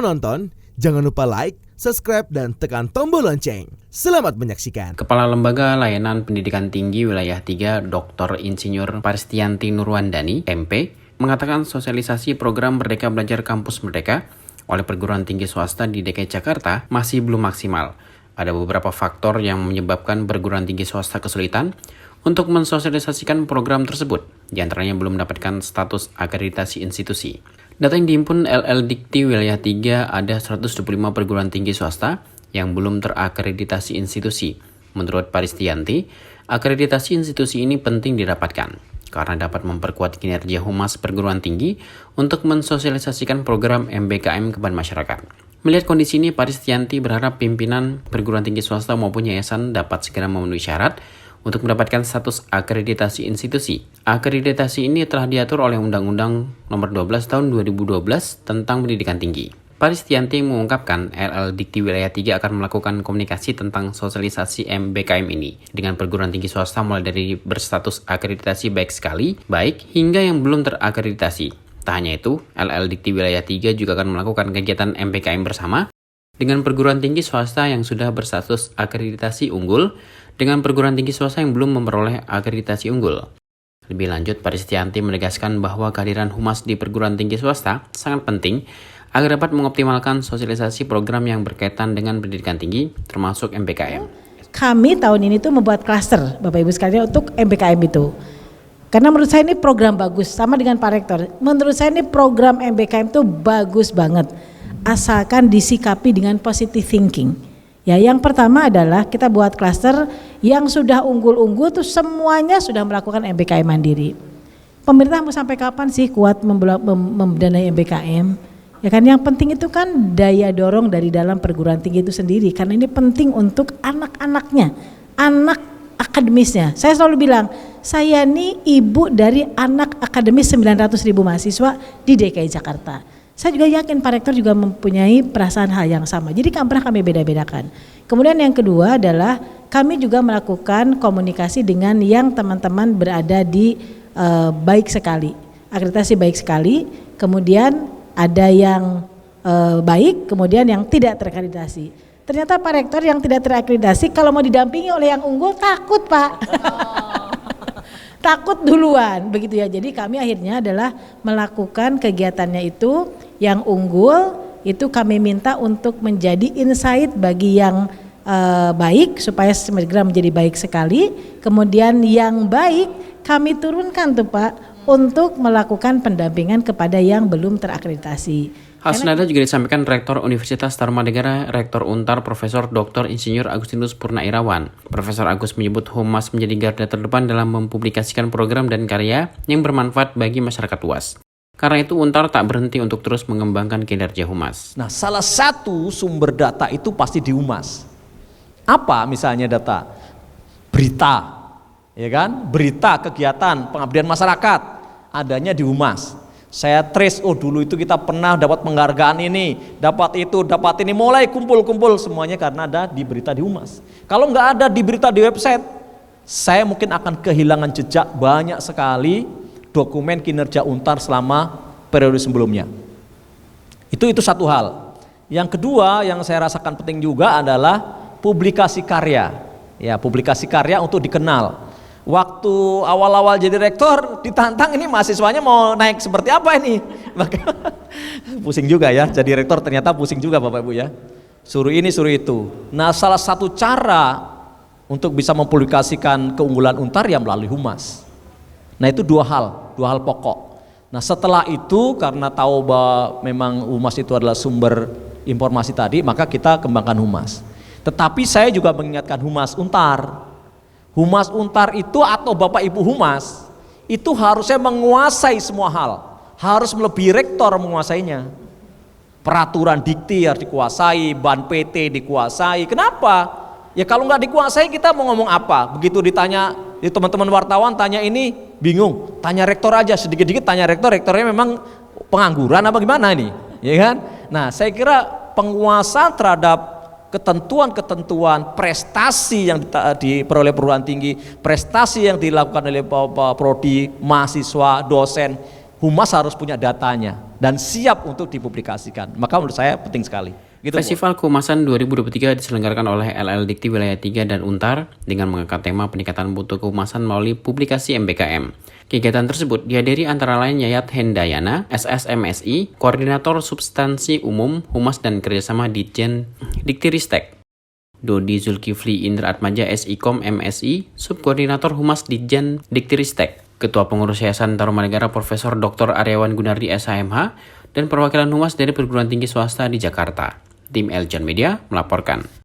menonton, jangan lupa like, subscribe, dan tekan tombol lonceng. Selamat menyaksikan. Kepala Lembaga Layanan Pendidikan Tinggi Wilayah 3, Dr. Insinyur Paristianti Nurwandani, MP, mengatakan sosialisasi program Merdeka Belajar Kampus Merdeka oleh perguruan tinggi swasta di DKI Jakarta masih belum maksimal. Ada beberapa faktor yang menyebabkan perguruan tinggi swasta kesulitan untuk mensosialisasikan program tersebut, di antaranya belum mendapatkan status akreditasi institusi. Data yang dihimpun LL Dikti Wilayah 3 ada 125 perguruan tinggi swasta yang belum terakreditasi institusi. Menurut Paristianti, akreditasi institusi ini penting didapatkan karena dapat memperkuat kinerja humas perguruan tinggi untuk mensosialisasikan program MBKM kepada masyarakat. Melihat kondisi ini, Paristianti berharap pimpinan perguruan tinggi swasta maupun yayasan dapat segera memenuhi syarat untuk mendapatkan status akreditasi institusi. Akreditasi ini telah diatur oleh Undang-Undang Nomor 12 Tahun 2012 tentang Pendidikan Tinggi. Paristianti mengungkapkan LL Dikti Wilayah 3 akan melakukan komunikasi tentang sosialisasi MBKM ini dengan perguruan tinggi swasta mulai dari berstatus akreditasi baik hingga yang belum terakreditasi. Tak hanya itu, LL Dikti Wilayah 3 juga akan melakukan kegiatan MBKM bersama dengan perguruan tinggi swasta yang sudah berstatus akreditasi unggul dengan perguruan tinggi swasta yang belum memperoleh akreditasi unggul. Lebih lanjut, Paristianti menegaskan bahwa kehadiran humas di perguruan tinggi swasta sangat penting agar dapat mengoptimalkan sosialisasi program yang berkaitan dengan pendidikan tinggi, termasuk MBKM. Kami tahun ini tuh membuat klaster, Bapak Ibu sekalian, untuk MBKM itu. Karena menurut saya ini program bagus, sama dengan Pak Rektor. Menurut saya ini program MBKM itu bagus banget, asalkan disikapi dengan positive thinking. Ya, yang pertama adalah kita buat klaster yang sudah unggul-unggul tuh semuanya sudah melakukan MBKM mandiri. Pemerintah mau sampai kapan sih kuat memdanai MBKM? Ya kan, yang penting itu kan daya dorong dari dalam perguruan tinggi itu sendiri, karena ini penting untuk anak-anaknya, anak akademisnya. Saya selalu bilang, saya nih ibu dari anak akademis 900.000 mahasiswa di DKI Jakarta. Saya juga yakin Pak Rektor juga mempunyai perasaan hal yang sama. Jadi kan pernah kami beda-bedakan. Kemudian yang kedua adalah kami juga melakukan komunikasi dengan yang teman-teman berada di baik sekali, akreditasi baik sekali, kemudian ada yang baik, kemudian yang tidak terakreditasi. Ternyata Pak Rektor yang tidak terakreditasi kalau mau didampingi oleh yang unggul takut, Pak. Takut duluan, begitu ya. Jadi kami akhirnya adalah melakukan kegiatannya itu, yang unggul itu kami minta untuk menjadi insight bagi yang baik supaya segera menjadi baik sekali. Kemudian yang baik kami turunkan tuh Pak untuk melakukan pendampingan kepada yang belum terakreditasi. Hal senada juga disampaikan Rektor Universitas Tarumanegara, Rektor Untar, Profesor Dr. Insinyur Agustinus Purnairawan. Profesor Agus menyebut humas menjadi garda terdepan dalam mempublikasikan program dan karya yang bermanfaat bagi masyarakat luas. Karena itu Untar tak berhenti untuk terus mengembangkan kinerja humas. Nah, salah satu sumber data itu pasti di humas. Apa misalnya data? Berita, ya kan? Berita kegiatan pengabdian masyarakat adanya di humas. Saya trace, dulu itu kita pernah dapat penghargaan ini, dapat itu, dapat ini, mulai kumpul-kumpul semuanya karena ada di berita di humas. Kalau nggak ada di berita di website, saya mungkin akan kehilangan jejak banyak sekali dokumen kinerja Untar selama periode sebelumnya. Itu satu hal. Yang kedua yang saya rasakan penting juga adalah publikasi karya. Ya, publikasi karya untuk dikenal. Waktu awal-awal jadi rektor ditantang, ini mahasiswanya mau naik seperti apa ini? Pusing juga ya, jadi rektor ternyata pusing juga Bapak Ibu ya. Suruh ini suruh itu. Nah, salah satu cara untuk bisa mempublikasikan keunggulan Untar ya melalui humas. Nah, itu dua hal pokok. Nah, setelah itu karena tahu bahwa memang humas itu adalah sumber informasi tadi, maka kita kembangkan humas. Tetapi saya juga mengingatkan humas Untar. Humas Untar itu atau Bapak Ibu Humas itu harusnya menguasai semua hal, harus melebihi rektor menguasainya. Peraturan dikti harus dikuasai, ban PT dikuasai. Kenapa? Ya kalau nggak dikuasai kita mau ngomong apa? Begitu ditanya, teman-teman wartawan tanya ini bingung, tanya rektor aja, sedikit-sedikit tanya rektor, rektornya memang pengangguran apa gimana ini? Ya kan? Nah, saya kira penguasaan terhadap ketentuan-ketentuan prestasi yang diperoleh perguruan tinggi, prestasi yang dilakukan oleh prodi, mahasiswa, dosen, Humas harus punya datanya dan siap untuk dipublikasikan. Maka menurut saya penting sekali. Gitu, Festival Kehumasan 2023 diselenggarakan oleh LL Dikti Wilayah 3 dan Untar dengan mengangkat tema peningkatan mutu kehumasan melalui publikasi MBKM. Kegiatan tersebut dihadiri antara lain Yayat Hendayana, SSMSI, Koordinator Substansi Umum, Humas dan Kerjasama Ditjen Diktiristek, Dodi Zulkifli Indra Atmaja SIKOM MSI, Subkoordinator Humas Ditjen Diktiristek, Ketua Pengurus Yayasan Tarumanegara Profesor Dr. Aryawan Gunardi SHMH, dan perwakilan Humas dari perguruan tinggi swasta di Jakarta. Tim Eljon Media melaporkan.